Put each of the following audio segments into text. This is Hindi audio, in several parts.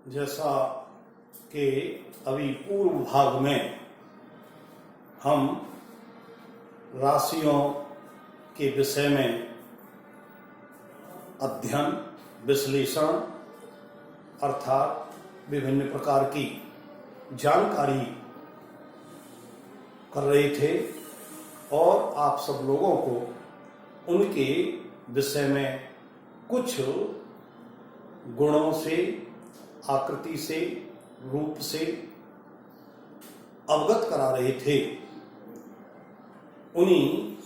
जैसा कि अभी पूर्व भाग में हम राशियों के विषय में अध्ययन विश्लेषण अर्थात विभिन्न प्रकार की जानकारी कर रहे थे और आप सब लोगों को उनके विषय में कुछ गुणों से, आकृति से, रूप से अवगत करा रहे थे। उन्हीं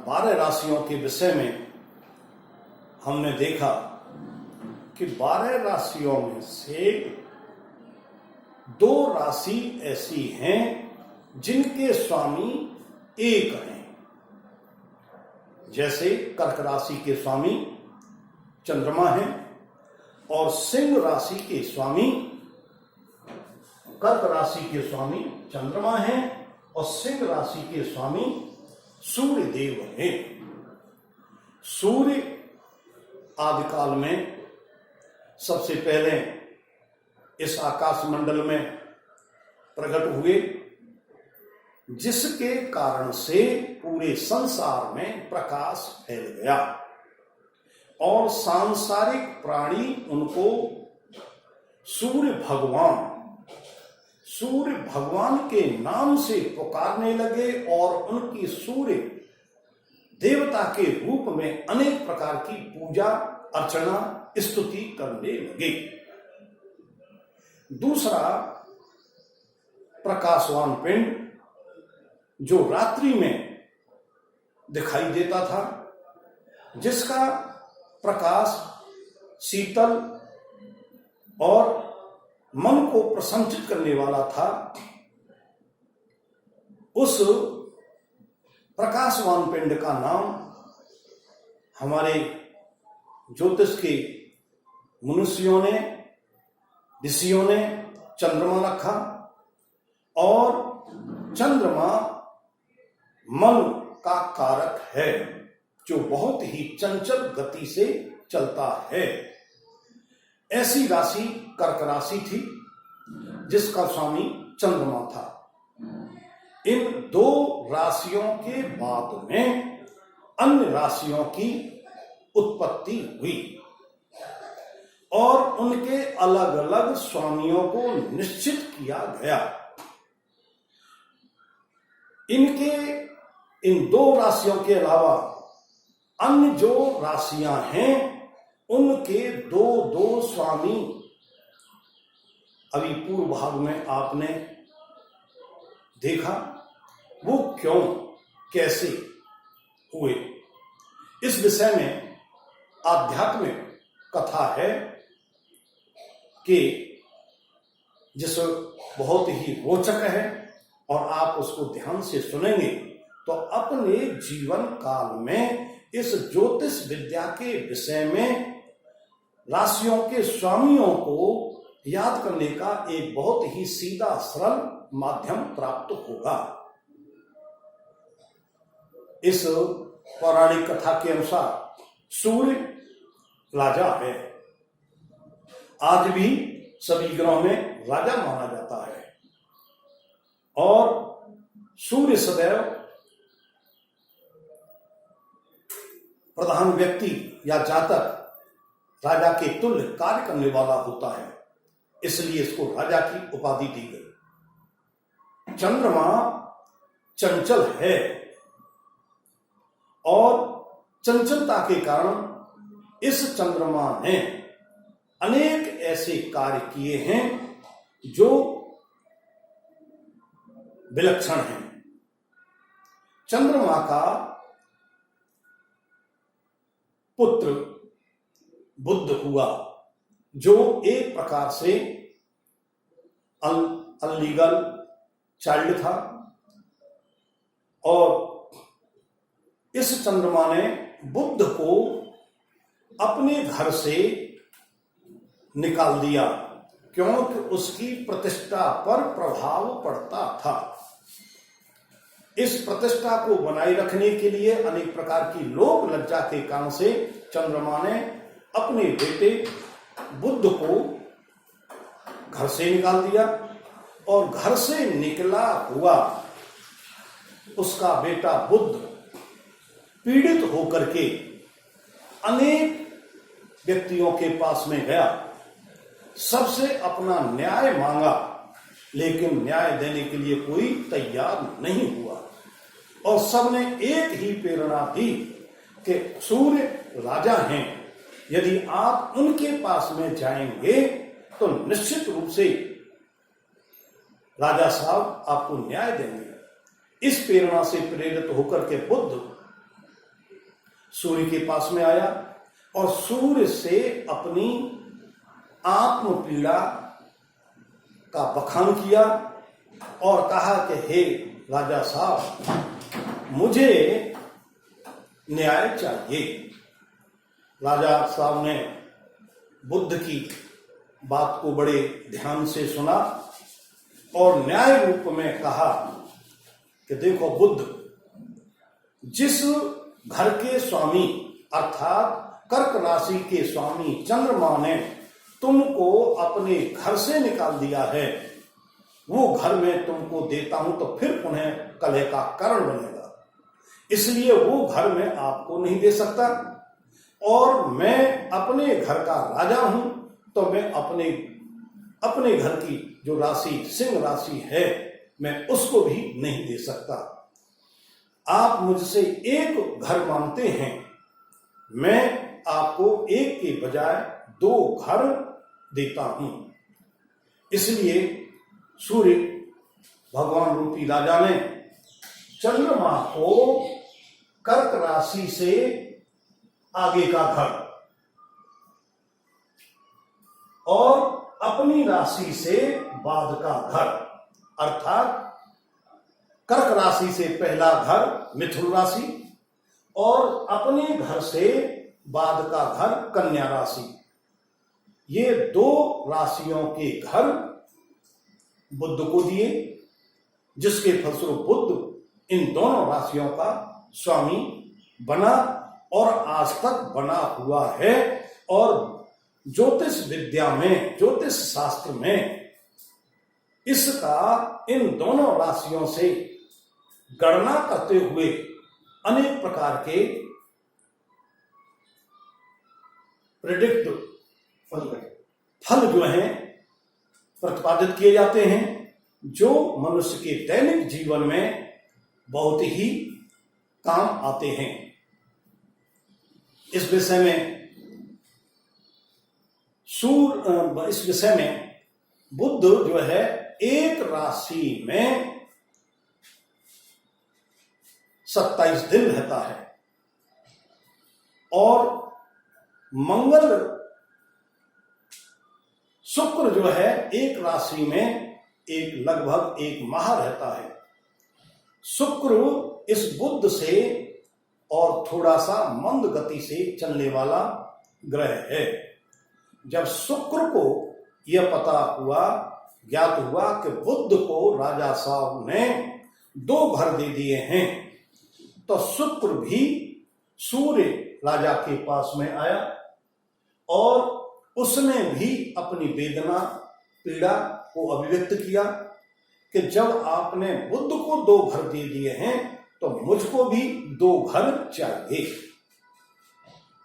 12 राशियों के विषय में हमने देखा कि 12 राशियों में से 2 राशि ऐसी हैं जिनके स्वामी एक हैं। जैसे कर्क राशि के स्वामी चंद्रमा हैं और सिंह राशि के स्वामी, कर्क राशि के स्वामी चंद्रमा हैं और सिंह राशि के स्वामी सूर्य देव हैं। सूर्य आदिकाल में सबसे पहले इस आकाश मंडल में प्रकट हुए, जिसके कारण से पूरे संसार में प्रकाश फैल गया और सांसारिक प्राणी उनको सूर्य भगवान के नाम से पुकारने लगे और उनकी सूर्य देवता के रूप में अनेक प्रकार की पूजा अर्चना स्तुति करने लगे। दूसरा प्रकाशवान पिंड जो रात्रि में दिखाई देता था, जिसका प्रकाश शीतल और मन को प्रसन्नचित करने वाला था, उस प्रकाशवान पिंड का नाम हमारे ज्योतिष के मनुष्यों ने, ऋषियों ने चंद्रमा रखा। और चंद्रमा मन का कारक है जो बहुत ही चंचल गति से चलता है। ऐसी राशि कर्क राशि थी जिसका स्वामी चंद्रमा था। इन 2 राशियों के बाद में अन्य राशियों की उत्पत्ति हुई और उनके अलग अलग स्वामियों को निश्चित किया गया। इन 2 राशियों के अलावा अन्य जो राशियां हैं उनके 2-2 स्वामी अभी पूर्व भाग में आपने देखा। वो क्यों कैसे हुए, इस विषय में आध्यात्मिक कथा है कि जिस बहुत ही रोचक है और आप उसको ध्यान से सुनेंगे तो अपने जीवन काल में इस ज्योतिष विद्या के विषय में राशियों के स्वामियों को याद करने का एक बहुत ही सीधा सरल माध्यम प्राप्त होगा। इस पौराणिक कथा के अनुसार सूर्य राजा है। आज भी सभी ग्रहों में राजा माना जाता है और सूर्य सदैव प्रधान व्यक्ति या जातक राजा के तुल्य कार्य करने वाला होता है, इसलिए इसको राजा की उपाधि दी गई। चंद्रमा चंचल है और चंचलता के कारण इस चंद्रमा ने अनेक ऐसे कार्य किए हैं जो विलक्षण हैं। चंद्रमा का पुत्र बुद्ध हुआ, जो एक प्रकार से अनलीगल चाइल्ड था और इस चंद्रमा ने बुद्ध को अपने घर से निकाल दिया क्योंकि उसकी प्रतिष्ठा पर प्रभाव पड़ता था। इस प्रतिष्ठा को बनाए रखने के लिए अनेक प्रकार की लोक लज्जा के कारण से चंद्रमा ने अपने बेटे बुद्ध को घर से निकाल दिया और घर से निकला हुआ उसका बेटा बुद्ध पीड़ित होकर के अनेक व्यक्तियों के पास में गया, सबसे अपना न्याय मांगा, लेकिन न्याय देने के लिए कोई तैयार नहीं हुआ और सबने एक ही प्रेरणा दी कि सूर्य राजा हैं, यदि आप उनके पास में जाएंगे तो निश्चित रूप से राजा साहब आपको न्याय देंगे। इस प्रेरणा से प्रेरित होकर के बुद्ध सूर्य के पास में आया और सूर्य से अपनी आत्म पीड़ा का बखान किया और कहा कि हे राजा साहब, मुझे न्याय चाहिए। राजा साहब ने बुद्ध की बात को बड़े ध्यान से सुना और न्याय रूप में कहा कि देखो बुद्ध, जिस घर के स्वामी अर्थात कर्क राशि के स्वामी चंद्रमा ने तुमको अपने घर से निकाल दिया है, वो घर में तुमको देता हूं तो फिर पुनः कलह का कारण बनेगा, इसलिए वो घर में आपको नहीं दे सकता। और मैं अपने घर का राजा हूं तो मैं अपने घर की जो राशि सिंह राशि है मैं उसको भी नहीं दे सकता। आप मुझसे एक घर मांगते हैं, मैं आपको एक के बजाय 2 घर देता हूं। इसलिए सूर्य भगवान रूपी राजा ने चंद्रमा को कर्क राशि से आगे का घर और अपनी राशि से बाद का घर अर्थात कर्क राशि से पहला घर मिथुन राशि और अपने घर से बाद का घर कन्या राशि, ये 2 राशियों के घर बुद्ध को दिए, जिसके फलस्वरूप बुद्ध इन दोनों राशियों का स्वामी बना और आज तक बना हुआ है। और ज्योतिष विद्या में, ज्योतिष शास्त्र में इसका इन दोनों राशियों से गणना करते हुए अनेक प्रकार के प्रेडिक्ट फल जो हैं प्रतिपादित किए जाते हैं, जो मनुष्य के दैनिक जीवन में बहुत ही काम आते हैं। इस विषय में बुद्ध जो है एक राशि में 27 दिन रहता है और मंगल शुक्र जो है एक राशि में लगभग 1 माह रहता है। शुक्र इस बुद्ध से और थोड़ा सा मंद गति से चलने वाला ग्रह है। जब शुक्र को यह ज्ञात हुआ कि बुद्ध को राजा साहब ने 2 घर दे दिए हैं, तो शुक्र भी सूर्य राजा के पास में आया और उसने भी अपनी वेदना पीड़ा को अभिव्यक्त किया कि जब आपने बुद्ध को 2 घर दे दिए हैं तो मुझको भी 2 घर चाहिए।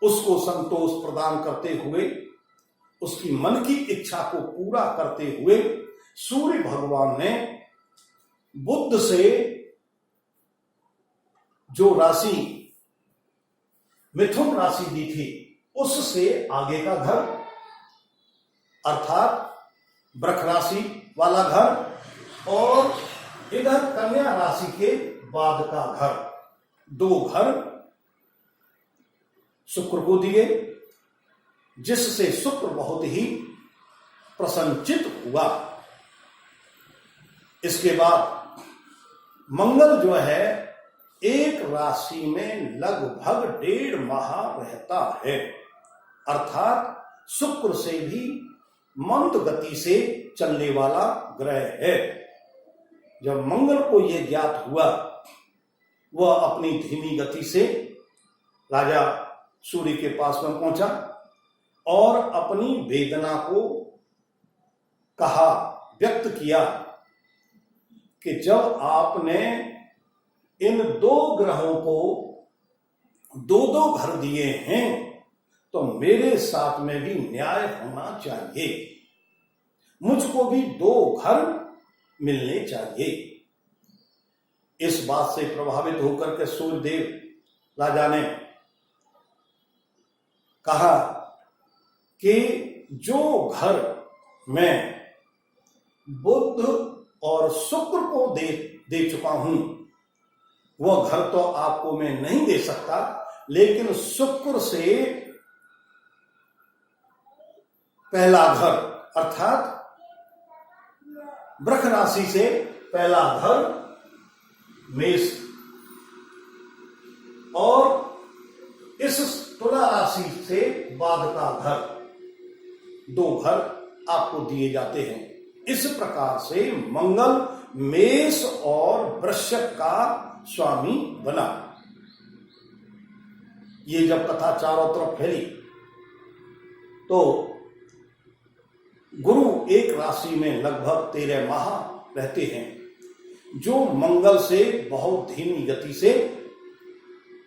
उसको संतोष प्रदान करते हुए, उसकी मन की इच्छा को पूरा करते हुए सूर्य भगवान ने बुद्ध से जो राशि मिथुन राशि दी थी उससे आगे का घर अर्थात वृष राशि वाला घर और इधर कन्या राशि के बाद का घर, 2 घर शुक्र को दिए, जिससे शुक्र बहुत ही प्रसन्नचित हुआ। इसके बाद मंगल जो है एक राशि में लगभग 1.5 माह रहता है, अर्थात शुक्र से भी मंद गति से चलने वाला ग्रह है। जब मंगल को यह ज्ञात हुआ, वह अपनी धीमी गति से राजा सूर्य के पास में पहुंचा और अपनी वेदना को कहा, व्यक्त किया कि जब आपने इन 2 ग्रहों को 2-2 घर दिए हैं तो मेरे साथ में भी न्याय होना चाहिए, मुझको भी 2 घर मिलने चाहिए। इस बात से प्रभावित होकर के सूर्यदेव राजा ने कहा कि जो घर मैं बुध और शुक्र को दे चुका हूं वह घर तो आपको मैं नहीं दे सकता, लेकिन शुक्र से पहला घर अर्थात वृष राशि से पहला घर मेष और इस तुला राशि से बाद का घर, 2 घर आपको दिए जाते हैं। इस प्रकार से मंगल मेष और वृश्चिक का स्वामी बना। ये जब कथा चारों तरफ फैली तो गुरु एक राशि में लगभग 13 माह रहते हैं, जो मंगल से बहुत धीमी गति से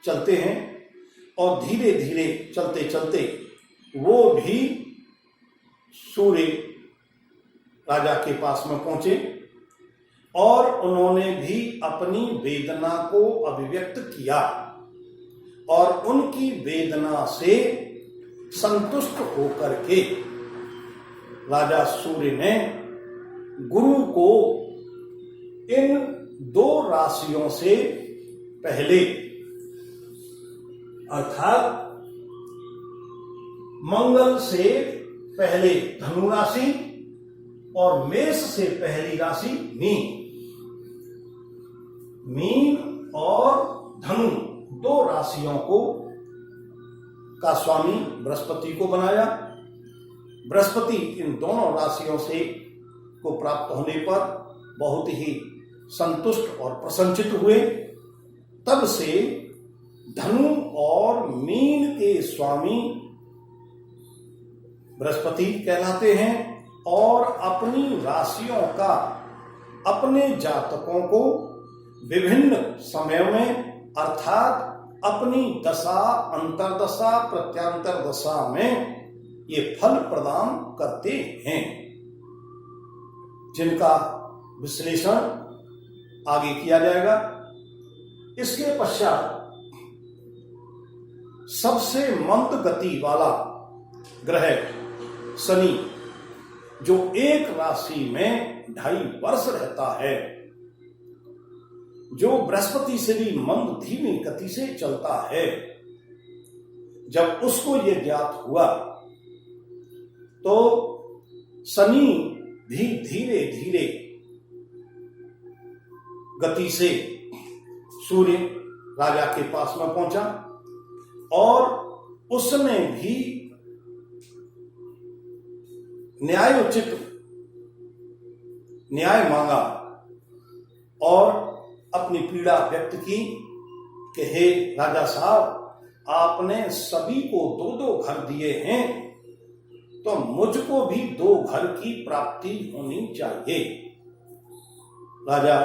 चलते हैं और धीरे धीरे चलते चलते वो भी सूर्य राजा के पास में पहुंचे और उन्होंने भी अपनी वेदना को अभिव्यक्त किया और उनकी वेदना से संतुष्ट होकर के राजा सूर्य ने गुरु को इन 2 राशियों से पहले अर्थात मंगल से पहले धनु राशि और मेष से पहली राशि मीन और धनु 2 राशियों को का स्वामी बृहस्पति को बनाया। बृहस्पति इन दोनों राशियों से को प्राप्त होने पर बहुत ही संतुष्ट और प्रसन्नचित हुए। तब से धनु और मीन के स्वामी बृहस्पति कहलाते हैं और अपनी राशियों का अपने जातकों को विभिन्न समयों में अर्थात अपनी दशा, अंतर्दशा, प्रत्यांतर दशा में ये फल प्रदान करते हैं, जिनका विश्लेषण आगे किया जाएगा। इसके पश्चात सबसे मंद गति वाला ग्रह शनि, जो एक राशि में 2.5 वर्ष रहता है, जो बृहस्पति से भी मंद धीमी गति से चलता है, जब उसको यह ज्ञात हुआ तो शनि भी धीरे धीरे गति से सूर्य राजा के पास में पहुंचा और उसने भी न्यायोचित न्याय मांगा और अपनी पीड़ा व्यक्त की कि हे राजा साहब, आपने सभी को 2-2 घर दिए हैं तो मुझको भी 2 घर की प्राप्ति होनी चाहिए। राजा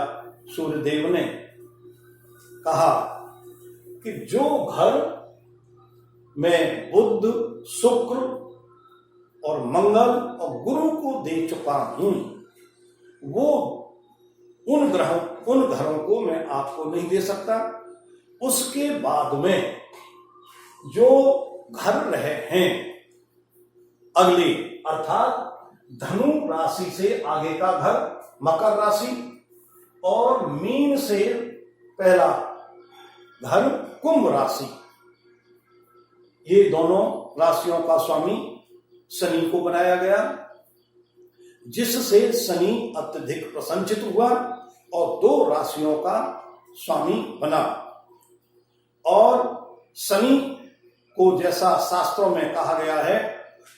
सूर्यदेव ने कहा कि जो घर मैं बुध, शुक्र और मंगल और गुरु को दे चुका हूं, वो उन घरों को मैं आपको नहीं दे सकता। उसके बाद में जो घर रहे हैं अगले अर्थात धनु राशि से आगे का घर मकर राशि और मीन से पहला घर कुंभ राशि, ये दोनों राशियों का स्वामी शनि को बनाया गया, जिससे शनि अत्यधिक प्रसन्नचित हुआ और 2 राशियों का स्वामी बना। और शनि को जैसा शास्त्रों में कहा गया है,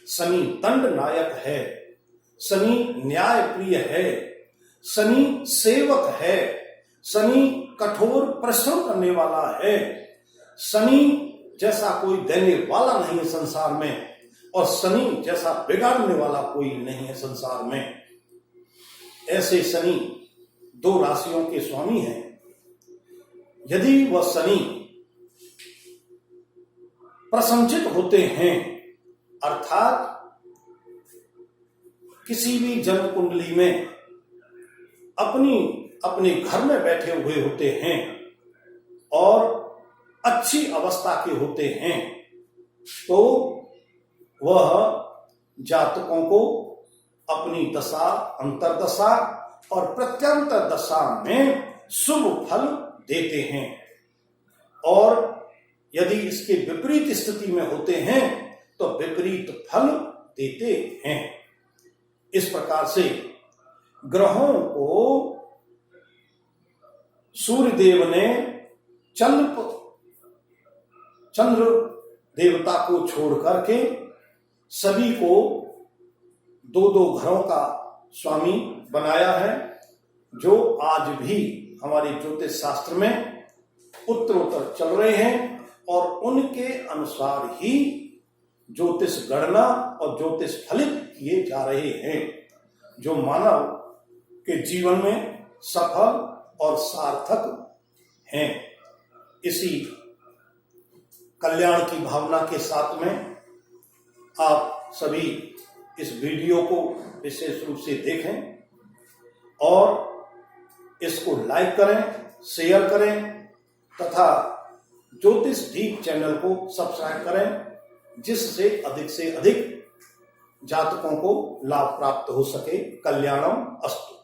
शनि दंड नायक है, शनि न्याय प्रिय है, शनि सेवक है, शनि कठोर परिश्रम करने वाला है, शनि जैसा कोई देने वाला नहीं है संसार में, और शनि जैसा बिगाड़ने वाला कोई नहीं है संसार में। ऐसे शनि 2 राशियों के स्वामी हैं। यदि वह शनि प्रसंचित होते हैं, अर्थात किसी भी जन्म कुंडली में अपने घर में बैठे हुए होते हैं और अच्छी अवस्था के होते हैं, तो वह जातकों को अपनी दशा, अंतर्दशा और प्रत्यंतर दशा में शुभ फल देते हैं। और यदि इसके विपरीत स्थिति में होते हैं तो विपरीत फल देते हैं। इस प्रकार से ग्रहों को सूर्यदेव ने चंद्र देवता को छोड़ करके सभी को 2-2 घरों का स्वामी बनाया है, जो आज भी हमारे ज्योतिष शास्त्र में उत्तरोत्तर चल रहे हैं और उनके अनुसार ही ज्योतिष गणना और ज्योतिष फलित किए जा रहे हैं, जो मानव के जीवन में सफल और सार्थक हैं। इसी कल्याण की भावना के साथ में आप सभी इस वीडियो को विशेष रूप से देखें और इसको लाइक करें, शेयर करें तथा ज्योतिष दीप चैनल को सब्सक्राइब करें, जिससे अधिक से अधिक जातकों को लाभ प्राप्त हो सके। कल्याणम अस्तु।